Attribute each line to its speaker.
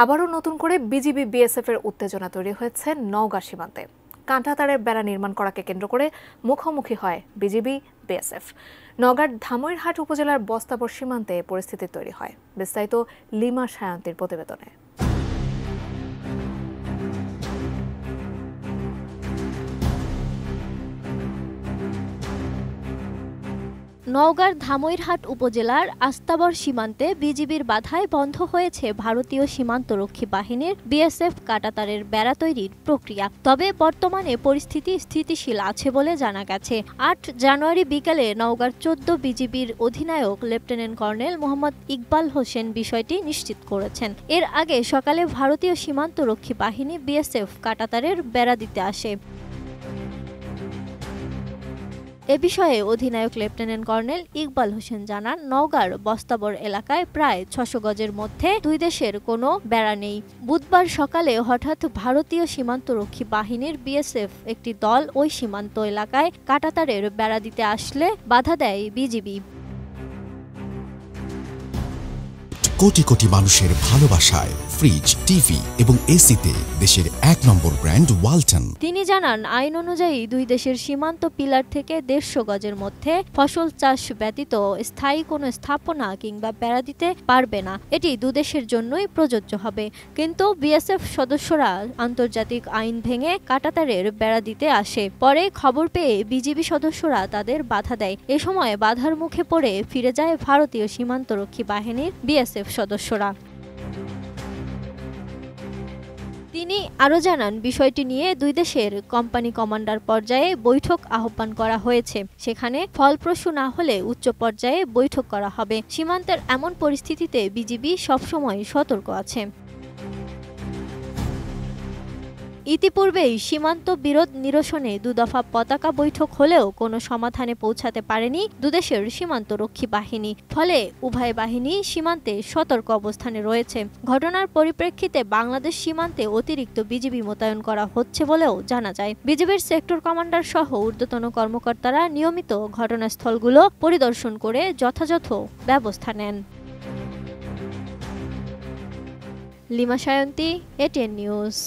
Speaker 1: আবারও নতুন করে বিজিবি বিএসএফ এর উত্তেজনা তৈরি হয়েছে নওগাঁ সীমান্তে। কাঁটাতারের বেড়া নির্মাণ করাকে কেন্দ্র করে মুখোমুখি হয় বিজিবি বিএসএফ। নওগাঁর ধামইরহাট উপজেলার বস্তাবর সীমান্তে পরিস্থিতি তৈরি হয়। বিস্তারিত লিমা সায়ন্তীর প্রতিবেদনে।
Speaker 2: নওগাঁর ধামইরহাট উপজেলার আস্তাবর সীমান্তে বিজিবির বাধায় বন্ধ হয়েছে ভারতীয় সীমান্তরক্ষী বাহিনীর বিএসএফ কাঁটাতারের বেড়া তৈরির প্রক্রিয়া। তবে বর্তমানে পরিস্থিতি স্থিতিশীল আছে বলে জানা গেছে। ৮ জানুয়ারি বিকেলে নওগাঁর ১৪ বিজিবির অধিনায়ক লেফটেন্যান্ট কর্নেল মোহাম্মদ ইকবাল হোসেন বিষয়টি নিশ্চিত করেছেন। এর আগে সকালে ভারতীয় সীমান্তরক্ষী বাহিনী বিএসএফ কাঁটাতারের বেড়া দিতে আসে। এ বিষয়ে অধিনায়ক লেফটেন্যান্ট কর্নেল ইকবাল হোসেন জানান, নওগাঁর বস্তাবর এলাকায় প্রায় ৬০০ গজের মধ্যে দুই দেশের কোনো বেড়া নেই। বুধবার সকালে হঠাৎ ভারতীয় সীমান্তরক্ষী বাহিনীর বিএসএফ একটি দল ওই সীমান্ত এলাকায় কাঁটাতারের বেড়া দিতে আসলে বাধা দেয় বিজিবি।
Speaker 3: কোটি কোটি মানুষের ভালোবাসায় ফ্রিজ, টিভি এবং এসিতে দেশের ১ নম্বর ব্র্যান্ড ওয়ালটন।
Speaker 2: তিনি জানান, আইন অনুযায়ী দুই দেশের সীমান্ত পিলার থেকে ১৫০ গজের মধ্যে ফসল চাষ ব্যতীত স্থায়ী কোনো স্থাপনা কিংবা বেড়া দিতে পারবে না। এটি দুদেশের জন্যই প্রযোজ্য হবে। কিন্তু বিএসএফ সদস্যরা আন্তর্জাতিক আইন ভেঙে কাঁটাতারের বেড়া দিতে আসে। পরে খবর পেয়ে বিজিবি সদস্যরা তাদের বাধা দেয়। এ সময় বাধার মুখে পড়ে ফিরে যায় ভারতীয় সীমান্তরক্ষী বাহিনীর বিএসএফ সদস্যরা। তিনি আরও জানান, বিষয়টি নিয়ে দুই দেশের কোম্পানি কমান্ডার পর্যায়ে বৈঠক আহ্বান করা হয়েছে। সেখানে ফলপ্রসূ না হলে উচ্চ পর্যায়ে বৈঠক করা হবে। সীমান্তের এমন পরিস্থিতিতে বিজিবি সবসময় সতর্ক আছে। ইতিপূর্বেই সীমান্ত বিরোধ নিরসনে দুদফা পতাকা বৈঠক হলেও কোনো সমাধানে পৌঁছাতে পারেনি দুদেশের সীমান্তরক্ষী বাহিনী। ফলে উভয় বাহিনী সীমান্তে সতর্ক অবস্থানে রয়েছে। ঘটনার পরিপ্রেক্ষিতে বাংলাদেশ সীমান্তে অতিরিক্ত বিজিবি মোতায়েন করা হচ্ছে বলেও জানা যায়। বিজিবির সেক্টর কমান্ডার সহ ঊর্ধ্বতন কর্মকর্তারা নিয়মিত ঘটনাস্থলগুলো পরিদর্শন করে যথাযথ ব্যবস্থা নেন। Lima Sayanti, ATN news.